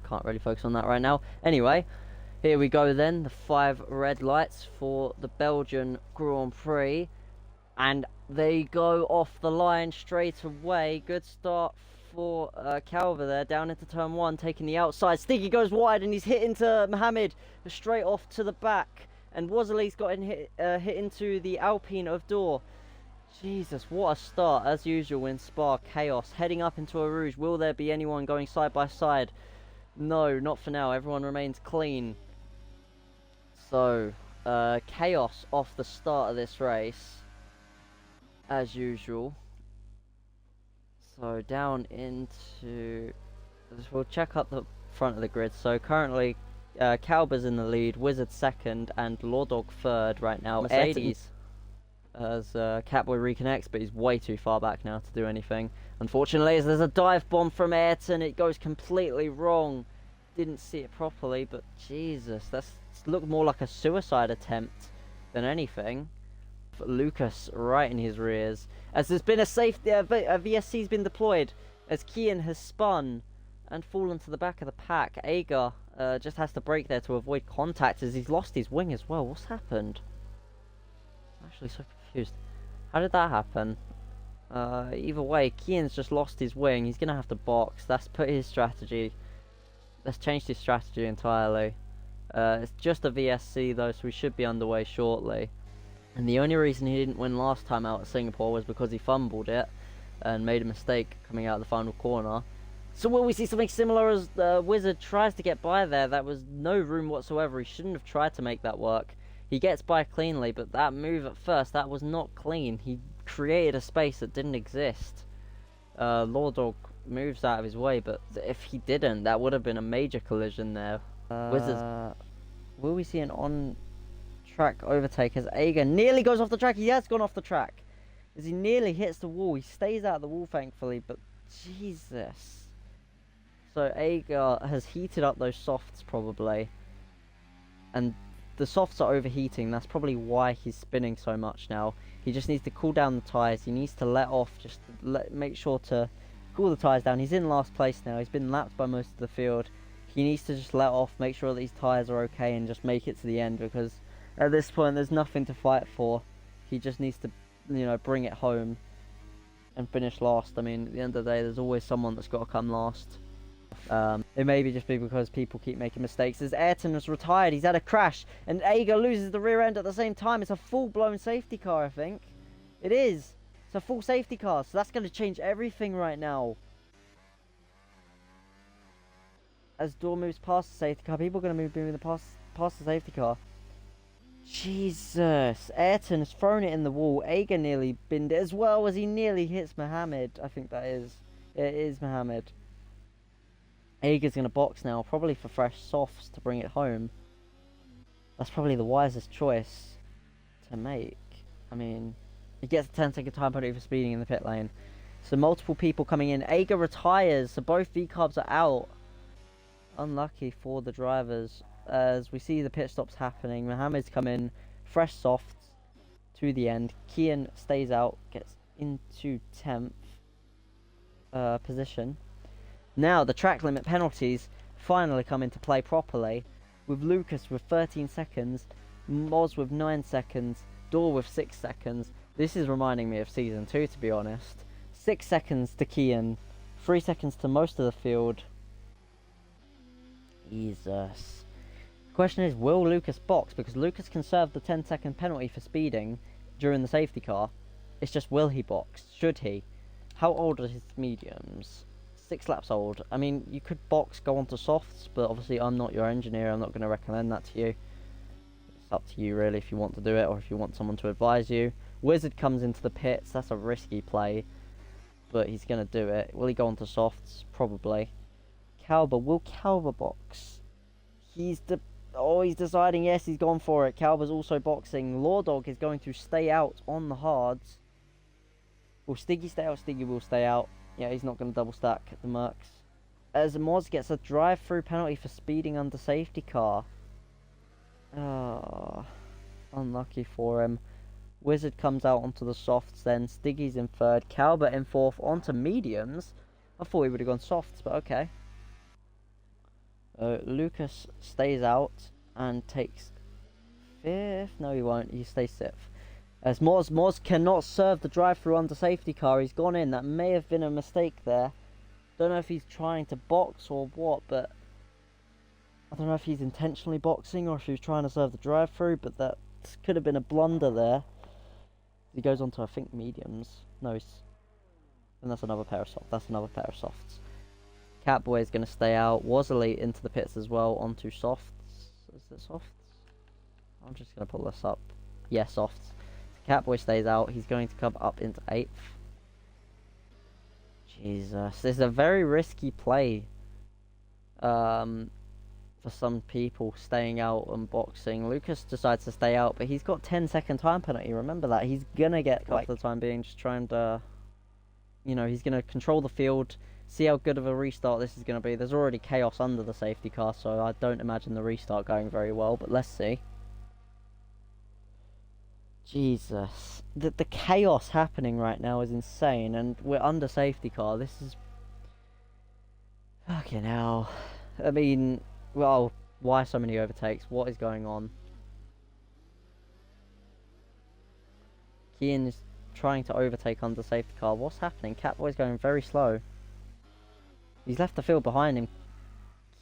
can't really focus on that right now. Anyway, here we go then. The 5 red lights for the Belgian Grand Prix. And they go off the line straight away. Good start for Calver there, down into turn 1, taking the outside. Stiggy goes wide and he's hit into Mohammed, straight off to the back. And Wazalee's got hit into the Alpine of Door. Jesus, what a start, as usual in Spa. Chaos, heading up into a Rouge. Will there be anyone going side by side? No, not for now. Everyone remains clean. So, chaos off the start of this race, as usual. So, down into... We'll check up the front of the grid. So, currently, Kalber's in the lead, Wizard second, and Lordog third right now. Mercedes as Catboy reconnects, but he's way too far back now to do anything. Unfortunately, as there's a dive bomb from Ayrton, it goes completely wrong. Didn't see it properly, but Jesus, that's looked more like a suicide attempt than anything. Lucas right in his rears, as there's been a safety, a VSC's been deployed, as Kian has spun and fallen to the back of the pack. Agar just has to brake there to avoid contact, as he's lost his wing as well. What's happened? I'm actually so confused. How did that happen? Either way, Kian's just lost his wing. He's gonna have to box. That's put his strategy. That's changed his strategy entirely. It's just a VSC though, so we should be underway shortly. And the only reason he didn't win last time out at Singapore was because he fumbled it and made a mistake coming out of the final corner. So will we see something similar as the Wizard tries to get by there? That was no room whatsoever. He shouldn't have tried to make that work. He gets by cleanly, but that move at first, that was not clean. He created a space that didn't exist. Lordog moves out of his way, but if he didn't, that would have been a major collision there. Wizards. Will we see an on-track overtake as Agar nearly goes off the track? He has gone off the track. As he nearly hits the wall. He stays out of the wall, thankfully, but Jesus. So Agar has heated up those softs, probably. And the softs are overheating. That's probably why he's spinning so much now. He just needs to cool down the tyres. He needs to let off, just to make sure to cool the tyres down. He's in last place now. He's been lapped by most of the field. He needs to just let off, make sure that his tyres are okay, and just make it to the end, because at this point there's nothing to fight for. He just needs to, you know, bring it home and finish last. I mean, at the end of the day, there's always someone that's got to come last. It may be just be because people keep making mistakes. As Ayrton has retired, he's had a crash, and Agar loses the rear end at the same time. It's a full-blown safety car, I think. It is. It's a full safety car, so that's going to change everything right now. As Door moves past the safety car, people are going to move past the safety car. Jesus. Ayrton has thrown it in the wall. Agar nearly binned it, as well as he nearly hits Mohammed. I think that is. It is Mohammed. Agar's going to box now, probably for fresh softs to bring it home. That's probably the wisest choice to make. I mean, he gets a 10-second time penalty for speeding in the pit lane. So multiple people coming in. Agar retires, so both V-carbs are out. Unlucky for the drivers, as we see the pit stops happening. Mohammed's come in, fresh softs to the end. Kian stays out, gets into 10th position. Now the track limit penalties finally come into play properly, with Lucas with 13 seconds, Moz with 9 seconds, Door with 6 seconds. This is reminding me of Season 2, to be honest. 6 seconds to Kian, 3 seconds to most of the field. Jesus. The question is, will Lucas box? Because Lucas can serve the 10-second penalty for speeding during the safety car. It's just, will he box? Should he? How old are his mediums? 6 laps old. I mean, you could box, go on to softs, but obviously I'm not your engineer. I'm not going to recommend that to you. It's up to you, really, if you want to do it or if you want someone to advise you. Wizard comes into the pits. That's a risky play, but he's going to do it. Will he go on to softs? Probably. Calber. Will Calber box? He's deciding. Yes, he's gone for it. Calber's also boxing. Lordog is going to stay out on the hards. Will Stiggy stay out? Stiggy will stay out. Yeah, he's not going to double stack the Mercs. As Moz gets a drive-through penalty for speeding under safety car. Oh, unlucky for him. Wizard comes out onto the softs then. Stiggy's in third. Calbert in fourth onto mediums. I thought he would have gone softs, but okay. Lucas stays out and takes 5th. No, he won't. He stays 6th. As Moz cannot serve the drive-through under safety car. He's gone in. That may have been a mistake there. Don't know if he's trying to box or what, but I don't know if he's intentionally boxing or if he was trying to serve the drive-through, but that could have been a blunder there. He goes on to, I think, mediums. No, and that's another pair of softs. That's another pair of softs. Catboy is going to stay out. Wasley into the pits as well, onto softs. Is it softs? I'm just going to pull this up. Yeah, softs. Catboy stays out. He's going to come up into 8th. Jesus, this is a very risky play. For some people staying out and boxing. Lucas decides to stay out, but he's got 10-second time penalty. Remember that. He's gonna get cut for the time being. Just trying to, he's gonna control the field. See how good of a restart this is gonna be. There's already chaos under the safety car, so I don't imagine the restart going very well. But let's see. Jesus, the chaos happening right now is insane, and we're under safety car. This is fucking hell. I mean, well, why so many overtakes? What is going on? Kian is trying to overtake under safety car. What's happening? Catboy's going very slow. He's left the field behind him.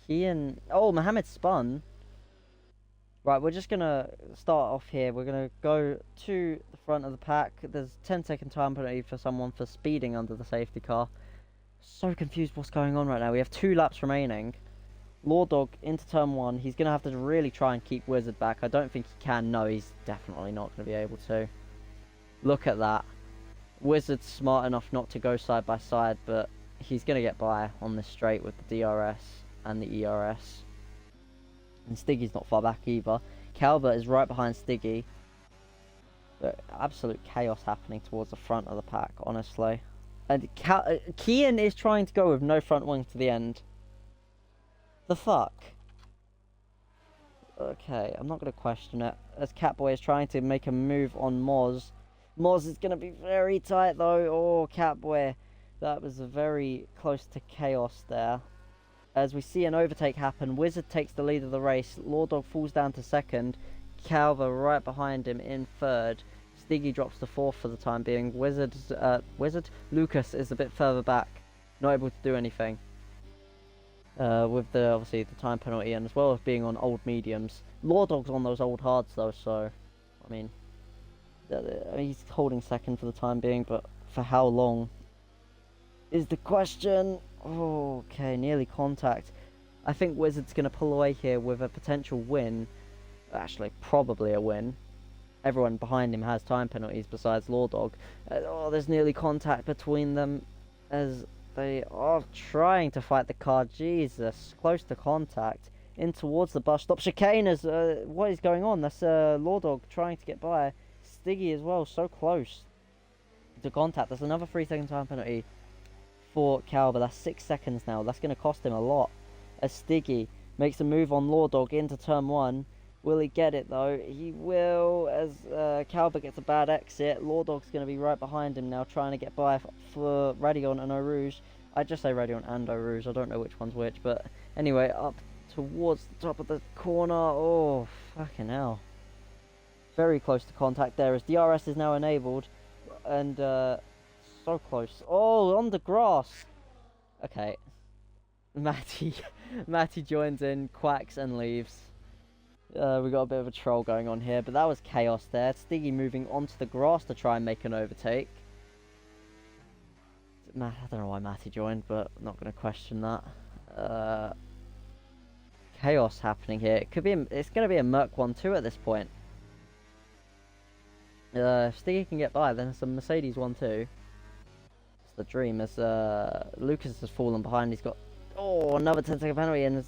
Kian... Oh, Mohammed spun. Right, we're just going to start off here. We're going to go to the front of the pack. There's 10-second time penalty for someone for speeding under the safety car. So confused what's going on right now. We have 2 laps remaining. Law Dog into turn 1. He's going to have to really try and keep Wizard back. I don't think he can. No, he's definitely not going to be able to. Look at that. Wizard's smart enough not to go side by side, but he's going to get by on this straight with the DRS and the ERS. And Stiggy's not far back either. Calvert is right behind Stiggy. But absolute chaos happening towards the front of the pack, honestly. And Kian is trying to go with no front wing to the end. The fuck? Okay, I'm not going to question it. As Catboy is trying to make a move on Moz. Moz is going to be very tight though. Oh, Catboy. That was very close to chaos there. As we see an overtake happen, Wizard takes the lead of the race. Law Dog falls down to 2nd. Calver right behind him in 3rd. Stiggy drops to 4th for the time being. Lucas is a bit further back. Not able to do anything. With obviously the time penalty and as well as being on old mediums. Law Dog's on those old hards though, so I mean he's holding 2nd for the time being, but for how long is the question. Oh, okay, nearly contact. I think Wizard's going to pull away here with a potential win. Actually, probably a win. Everyone behind him has time penalties besides Law Dog. Oh, there's nearly contact between them as they are trying to fight the car. Jesus, close to contact. In towards the bus stop. Chicaners, what is going on? That's Law Dog trying to get by. Stiggy as well, so close to contact. There's another 3-second time penalty for Cal, but that's 6 seconds now. That's going to cost him a lot. As Stiggy makes a move on Law Dog into turn 1. Will he get it though? He will, as Calber gets a bad exit. Law Dog's going to be right behind him now, trying to get by for Radion and Eau Rouge. I just say Radion and Eau Rouge, I don't know which one's which, but anyway, up towards the top of the corner. Oh, fucking hell. Very close to contact there, as DRS is now enabled, and so close. Oh, on the grass. Okay. Matty joins in, quacks and leaves. We got a bit of a troll going on here, but that was chaos there. Stiggy moving onto the grass to try and make an overtake. I don't know why Matty joined, but I'm not going to question that. Chaos happening here. It's going to be a Merc 1-2 at this point. If Stiggy can get by, then it's a Mercedes 1-2. It's the dream, as Lucas has fallen behind. He's got another 10-second penalty, and as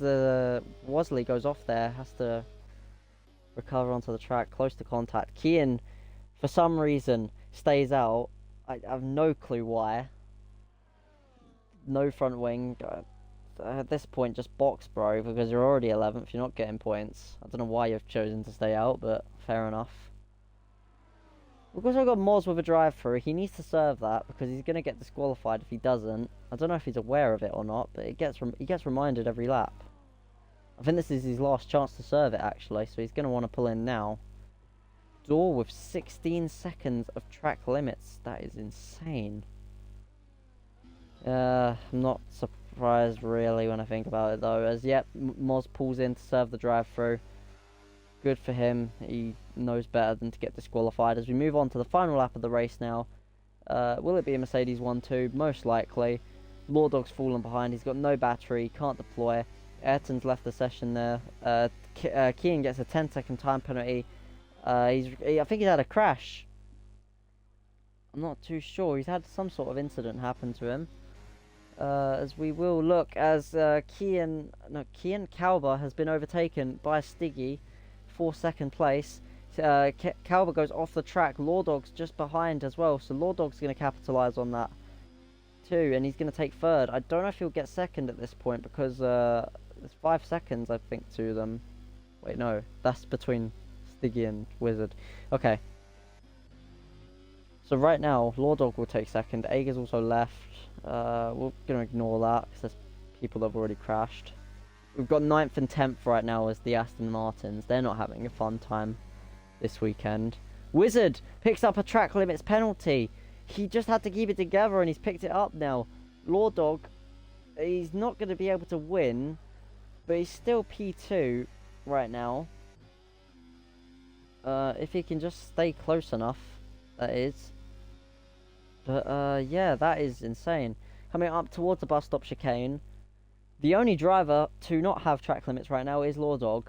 Wasley goes off there, has to recover onto the track, close to contact. Kian, for some reason, stays out. I have no clue why. No front wing. At this point, just box, bro, because you're already 11th. You're not getting points. I don't know why you've chosen to stay out, but fair enough. We've also got Moz with a drive-through. He needs to serve that because he's going to get disqualified if he doesn't. I don't know if he's aware of it or not, but he gets reminded every lap. I think this is his last chance to serve it, actually, so he's going to want to pull in now. Door with 16 seconds of track limits. That is insane. I'm not surprised, really, when I think about it, though, as yet, Moz pulls in to serve the drive-through. Good for him. He knows better than to get disqualified. As we move on to the final lap of the race now. Will it be a Mercedes 1-2? Most likely. Lawdog's fallen behind. He's got no battery. Can't deploy. Ayrton's left the session there. Kian gets a 10-second time penalty. I think he's had a crash. I'm not too sure. He's had some sort of incident happen to him. As we will look as Kian Kalber has been overtaken by Stiggy for second place. Kalber goes off the track. Lawdog's just behind as well, so Lawdog's going to capitalise on that too, and he's going to take third. I don't know if he'll get second at this point because there's 5 seconds, I think, to them. Wait, no, that's between Stiggy and Wizard. Okay. So right now, Lawdog will take second. Ager's also left. We're going to ignore that because there's people that have already crashed. We've got 9th and 10th right now as the Aston Martins. They're not having a fun time this weekend. Wizard picks up a track limits penalty. He just had to keep it together and he's picked it up now. Lawdog, he's not going to be able to win, but he's still P2 right now. If he can just stay close enough, that is. But yeah, that is insane. Coming up towards the bus stop chicane. The only driver to not have track limits right now is Lawdog.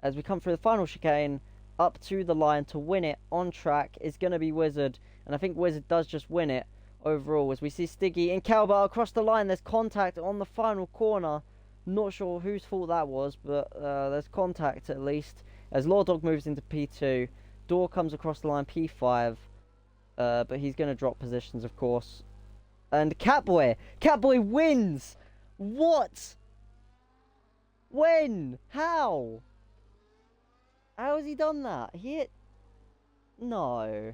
As we come through the final chicane, up to the line to win it on track is going to be Wizard. And I think Wizard does just win it overall. As we see Stiggy and Kalber across the line, there's contact on the final corner. Not sure whose fault that was, but there's contact at least. As Lawdog moves into P2, Door comes across the line P5. But he's going to drop positions, of course. And Catboy wins! What? When? How? How has he done that? No.